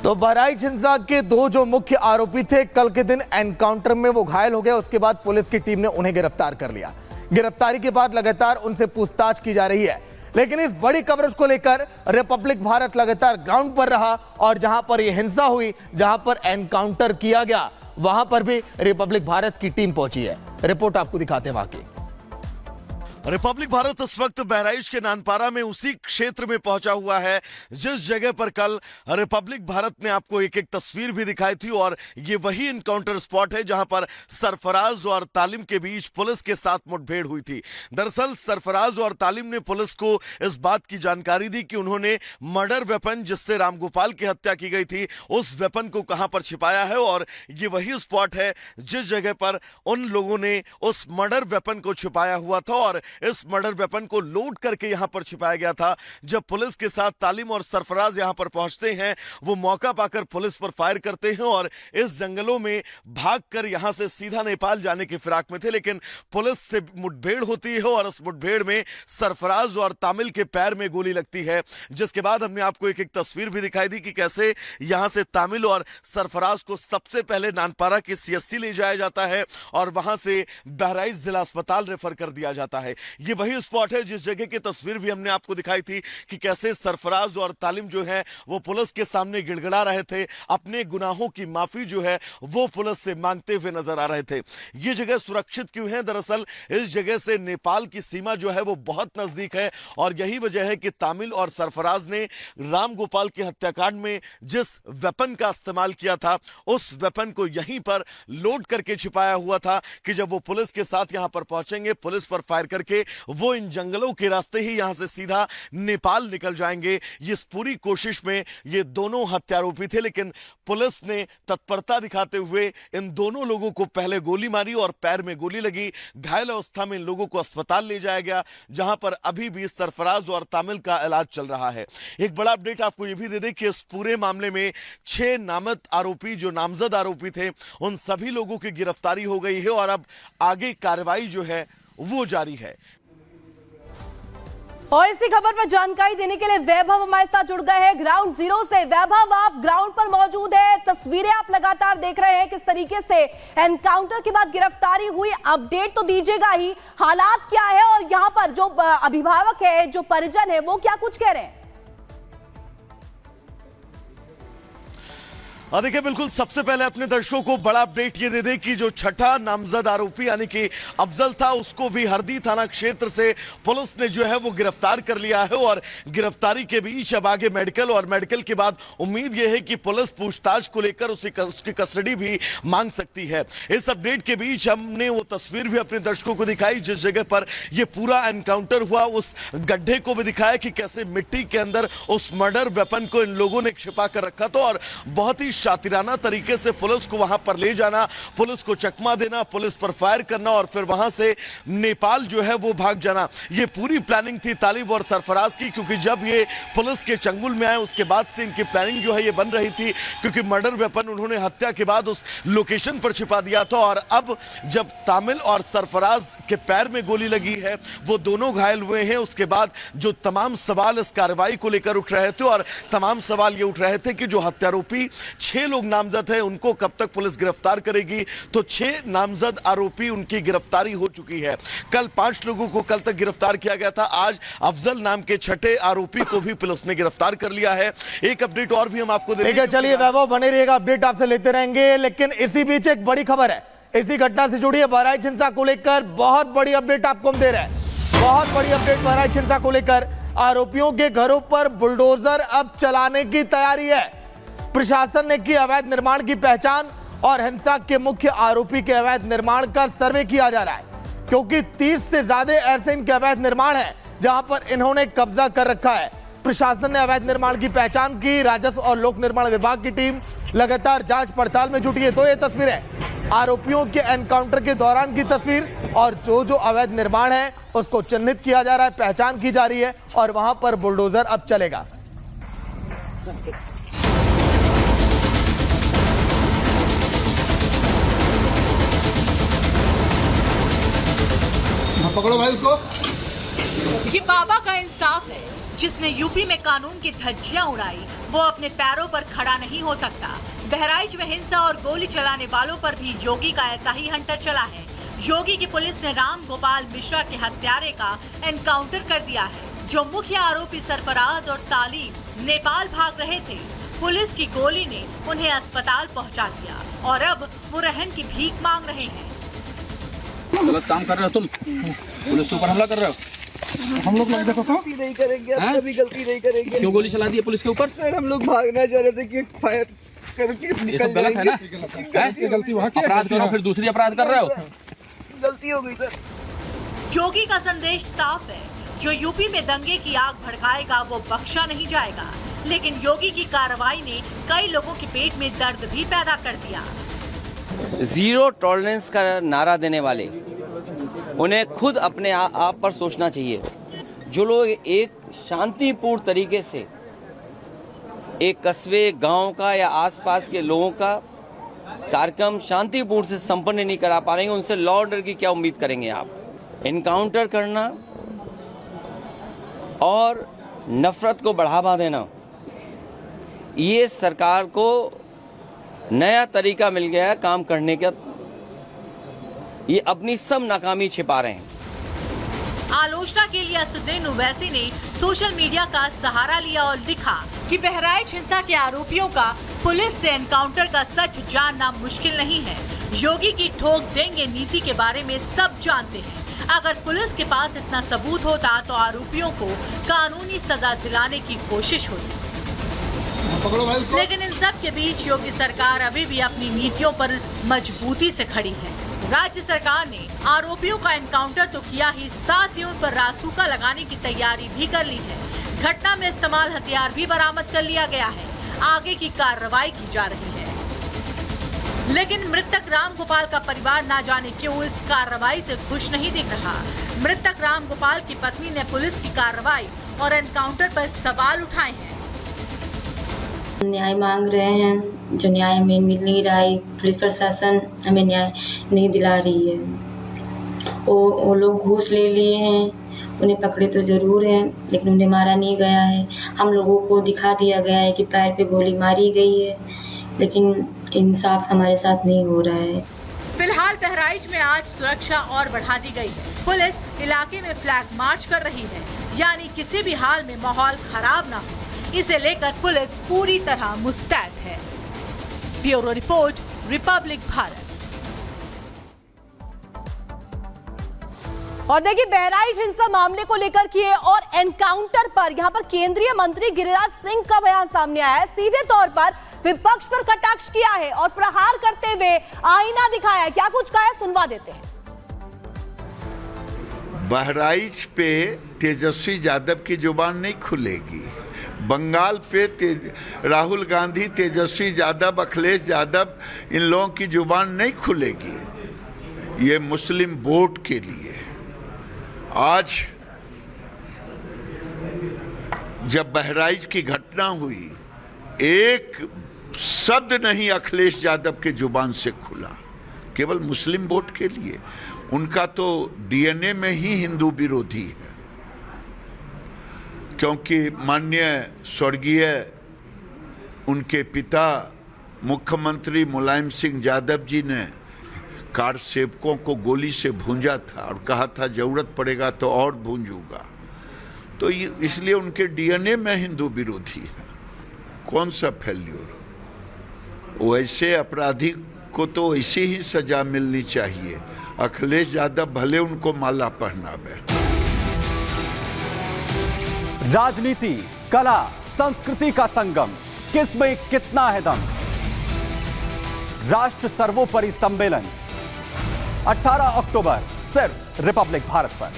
तो बहराइच हिंसा के दो जो मुख्य आरोपी थे, कल के दिन एनकाउंटर में वो घायल हो गए। उसके बाद पुलिस की टीम ने उन्हें गिरफ्तार कर लिया। गिरफ्तारी के बाद लगातार उनसे पूछताछ की जा रही है, लेकिन इस बड़ी कवरेज को लेकर रिपब्लिक भारत लगातार ग्राउंड पर रहा और जहां पर यह हिंसा हुई, जहां पर एनकाउंटर किया गया, वहां पर भी रिपब्लिक भारत की टीम पहुंची है। रिपोर्ट आपको दिखाते हैं वहां की। रिपब्लिक भारत इस वक्त बहराइच के नानपारा में उसी क्षेत्र में पहुंचा हुआ है जिस जगह पर कल रिपब्लिक भारत ने आपको एक एक तस्वीर भी दिखाई थी, और ये वही इनकाउंटर स्पॉट है जहां पर सरफराज और तालिम के बीच पुलिस के साथ मुठभेड़ हुई थी। दरअसल सरफराज और तालिम ने पुलिस को इस बात की जानकारी दी कि उन्होंने मर्डर वेपन जिससे रामगोपाल की हत्या की गई थी, उस वेपन को कहां पर छिपाया है, और ये वही स्पॉट है जिस जगह पर उन लोगों ने उस मर्डर वेपन को छिपाया हुआ था और इस मर्डर वेपन को लोड करके यहां पर छिपाया गया था। जब पुलिस के साथ तालिम और सरफराज यहां पर पहुंचते हैं, वो मौका पाकर पुलिस पर फायर करते हैं और इस जंगलों में भागकर यहां से सीधा नेपाल जाने की फिराक में थे, लेकिन पुलिस से मुठभेड़ होती है और उस मुठभेड़ में सरफराज और तामिल के पैर में गोली लगती है। जिसके बाद हमने आपको एक एक तस्वीर भी दिखाई दी कि कैसे यहां से तामिल और सरफराज को सबसे पहले नानपारा के सीएससी ले जाया जाता है और वहां से बहराइच जिला अस्पताल रेफर कर दिया जाता है। ये वही स्पॉट है जिस जगह की तस्वीर भी हमने आपको दिखाई थी कि कैसे सरफराज और तालिम जो है वो पुलिस के सामने गिड़गिड़ा रहे थे, अपने गुनाहों की माफी जो है वो पुलिस से मांगते हुए नजर आ रहे थे। ये जगह सुरक्षित क्यों है? दरअसल इस जगह से नेपाल की सीमा जो है वो बहुत नजदीक है और यही वजह है कि तामिल और सरफराज ने रामगोपाल के हत्याकांड में जिस वेपन का इस्तेमाल किया था, उस वेपन को यहीं पर लोड करके छिपाया हुआ था कि जब वो पुलिस के साथ यहां पर पहुंचेंगे, पुलिस पर फायर करके वो इन जंगलों के रास्ते ही यहां से सीधा नेपाल निकल जाएंगे। इस पूरी कोशिश में ये दोनों हत्यारोपी थे, लेकिन पुलिस ने तत्परता दिखाते हुए इन दोनों लोगों को पहले गोली मारी और पैर में गोली लगी। घायल अवस्था में इन लोगों को अस्पताल ले जाया गया, जहां पर अभी भी सरफराज और तामिल का इलाज चल रहा है। एक बड़ा अपडेट आपको यह भी दे दें कि इस पूरे मामले में 6 नामजद आरोपी थे, उन सभी लोगों की गिरफ्तारी हो गई है और अब आगे कार्रवाई जो है वो जारी है। और इसी खबर पर जानकारी देने के लिए वैभव हमारे साथ जुड़ गए हैं ग्राउंड जीरो से। वैभव, आप ग्राउंड पर मौजूद है, तस्वीरें आप लगातार देख रहे हैं किस तरीके से एनकाउंटर के बाद गिरफ्तारी हुई। अपडेट तो दीजिएगा ही, हालात क्या है और यहाँ पर जो अभिभावक है, जो परिजन है, वो क्या कुछ कह रहे हैं? देखिए, बिल्कुल सबसे पहले अपने दर्शकों को बड़ा अपडेट ये दे दे कि जो छठा नामजद आरोपी यानी कि अफजल था, उसको भी हरदी थाना क्षेत्र से पुलिस ने जो है वो गिरफ्तार कर लिया है और गिरफ्तारी के बीच अब आगे मेडिकल और मेडिकल के बाद उम्मीद ये है कि पुलिस पूछताछ को लेकर उसकी कस्टडी भी मांग सकती है। इस अपडेट के बीच हमने वो तस्वीर भी अपने दर्शकों को दिखाई जिस जगह पर यह पूरा एनकाउंटर हुआ, उस गड्ढे को भी दिखाया कि कैसे मिट्टी के अंदर उस मर्डर वेपन को इन लोगों ने छिपा कर रखा था और बहुत ही शातिराना तरीके से पुलिस को वहां पर ले जाना, पुलिस को चकमा देना, पुलिस पर फायर करना और फिर वहां से नेपाल जो है वो भाग जाना। ये पूरी प्लानिंग थी तालिब और सरफराज की, क्योंकि जब ये पुलिस के चंगुल में आए उसके बाद से इनकी प्लानिंग जो है ये बन रही थी, क्योंकि मर्डर वेपन उन्होंने हत्या के बाद उस लोकेशन पर छिपा दिया था। और अब जब तामिल और सरफराज के पैर में गोली लगी है, वो दोनों घायल हुए हैं, उसके बाद जो तमाम सवाल इस कार्रवाई को लेकर उठ रहे थे और तमाम सवाल ये उठ रहे थे कि जो हत्यारोपी 6 लोग नामजद हैं, उनको कब तक पुलिस गिरफ्तार करेगी। तो 6 नामजद आरोपी, उनकी गिरफ्तारी हो चुकी है। कल 5 लोगों को कल तक गिरफ्तार किया गया था, आज अफजल नाम के छठे आरोपी को भी पुलिस ने गिरफ्तार कर लिया है। एक अपडेट और भी हम आपको देंगे। चलिए वैभव, बने रहिएगा, अपडेट आपसे लेते रहेंगे। लेकिन इसी बीच एक बड़ी खबर है, इसी घटना से जुड़ी है, बहराइच हिंसा को लेकर बहुत बड़ी अपडेट आपको हम दे रहे हैं। बहुत बड़ी अपडेट बहराइच हिंसा को लेकर, आरोपियों के घरों पर बुलडोजर अब चलाने की तैयारी है। प्रशासन ने की अवैध निर्माण की पहचान और हिंसा के मुख्य आरोपी के अवैध निर्माण का सर्वे किया जा रहा है, क्योंकि 30 से ज्यादा ऐसे इनके अवैध निर्माण हैं जहां पर इन्होंने कब्जा कर रखा है। प्रशासन ने अवैध निर्माण की पहचान की, राजस्व और लोक निर्माण विभाग की टीम लगातार जांच पड़ताल में जुटी है। तो ये तस्वीरें आरोपियों के एनकाउंटर के दौरान की तस्वीर, और जो अवैध निर्माण है उसको चिन्हित किया जा रहा है, पहचान की जा रही है और वहां पर बुलडोजर अब चलेगा। पकड़ो भाई उसको। ये बाबा का इंसाफ है जिसने यूपी में कानून की धज्जियां उड़ाई, वो अपने पैरों पर खड़ा नहीं हो सकता। बहराइच में हिंसा और गोली चलाने वालों पर भी योगी का ऐसा ही हंटर चला है। योगी की पुलिस ने राम गोपाल मिश्रा के हत्यारे का एनकाउंटर कर दिया है। जो मुख्य आरोपी सरफराज और तालीम नेपाल भाग रहे थे, पुलिस की गोली ने उन्हें अस्पताल पहुंचा दिया और अब वो रहन की भीख मांग रहे हैं। गलत काम कर रहे हो तुम, पुलिस के ऊपर हमला कर रहे हो। हम लोग देखो तो गलती नहीं करेंगे, अब कभी गलती नहीं करेंगे। क्यों गोली चला दी है पुलिस के ऊपर? सर हम लोग भागना चाह रहे थे कि फायर करके ये सब गलत है ना? गलती वहाँ की अपराध करो फिर दूसरी अपराध कर रहे हो। गलती हो गई सर। योगी का संदेश साफ है, जो यूपी में दंगे की आग भड़काएगा वो बख्शा नहीं जाएगा। लेकिन योगी की कार्रवाई ने कई लोगों के पेट में दर्द भी पैदा कर दिया। जीरो टॉलरेंस का नारा देने वाले, उन्हें खुद अपने आप पर सोचना चाहिए। जो लोग एक शांतिपूर्ण तरीके से एक कस्बे, गांव का या आसपास के लोगों का कार्यक्रम शांतिपूर्ण से संपन्न नहीं करा पा रहे हैं, उनसे लॉ ऑर्डर की क्या उम्मीद करेंगे आप? एनकाउंटर करना और नफरत को बढ़ावा देना, ये सरकार को नया तरीका मिल गया है काम करने का। ये अपनी सब नाकामी छिपा रहे हैं। आलोचना के लिए असुद्दीन ओवैसी ने सोशल मीडिया का सहारा लिया और लिखा कि बहराइच हिंसा के आरोपियों का पुलिस से एनकाउंटर का सच जानना मुश्किल नहीं है। योगी की ठोक देंगे नीति के बारे में सब जानते हैं। अगर पुलिस के पास इतना सबूत होता तो आरोपियों को कानूनी सजा दिलाने की कोशिश होती। लेकिन इन सब के बीच योगी सरकार अभी भी अपनी नीतियों पर मजबूती से खड़ी है। राज्य सरकार ने आरोपियों का एनकाउंटर तो किया ही, साथ ही उन पर रासुका लगाने की तैयारी भी कर ली है। घटना में इस्तेमाल हथियार भी बरामद कर लिया गया है। आगे की कार्रवाई की जा रही है। लेकिन मृतक राम गोपाल का परिवार ना जाने क्यों इस कार्रवाई से खुश नहीं दिख रहा। मृतक राम गोपाल की पत्नी ने पुलिस की कार्रवाई और एनकाउंटर पर सवाल उठाए हैं। न्याय मांग रहे हैं, जो न्याय हमें मिल नहीं रहा है। पुलिस प्रशासन हमें न्याय नहीं दिला रही है। वो लोग घूस ले लिए हैं, उन्हें पकड़े तो ज़रूर हैं, लेकिन उन्हें मारा नहीं गया है। हम लोगों को दिखा दिया गया है कि पैर पे गोली मारी गई है, लेकिन इंसाफ हमारे साथ नहीं हो रहा है। फिलहाल बहराइच में आज सुरक्षा और बढ़ा दी गई है। पुलिस इलाके में फ्लैग मार्च कर रही है, यानी किसी भी हाल में माहौल खराब ना हो, इसे लेकर पुलिस पूरी तरह मुस्तैद है। Bureau report, Republic Bharat. और देखिए, बहराइच हिंसा मामले को लेकर किए और एनकाउंटर पर यहां पर केंद्रीय मंत्री गिरिराज सिंह का बयान सामने आया है। सीधे तौर पर विपक्ष पर कटाक्ष किया है और प्रहार करते हुए आईना दिखाया है। क्या कुछ कहा है, सुनवा देते हैं। बहराइच पे तेजस्वी यादव की जुबान नहीं खुलेगी। बंगाल पे राहुल गांधी, तेजस्वी यादव, अखिलेश यादव, इन लोगों की जुबान नहीं खुलेगी। ये मुस्लिम वोट के लिए आज जब बहराइच की घटना हुई, एक शब्द नहीं अखिलेश यादव के जुबान से खुला, केवल मुस्लिम वोट के लिए। उनका तो डीएनए में ही हिंदू विरोधी है, क्योंकि माननीय स्वर्गीय उनके पिता मुख्यमंत्री मुलायम सिंह यादव जी ने कार सेवकों को गोली से भूंजा था और कहा था जरूरत पड़ेगा तो और भूंजूंगा। तो इसलिए उनके डीएनए में हिंदू विरोधी है। कौन सा फेल्यूर? वैसे अपराधी को तो ऐसी ही सजा मिलनी चाहिए। अखिलेश यादव भले उनको माला पहनावे। राजनीति, कला, संस्कृति का संगम, किसमें कितना है दम। राष्ट्र सर्वोपरि सम्मेलन 18 अक्टूबर सिर्फ रिपब्लिक भारत पर।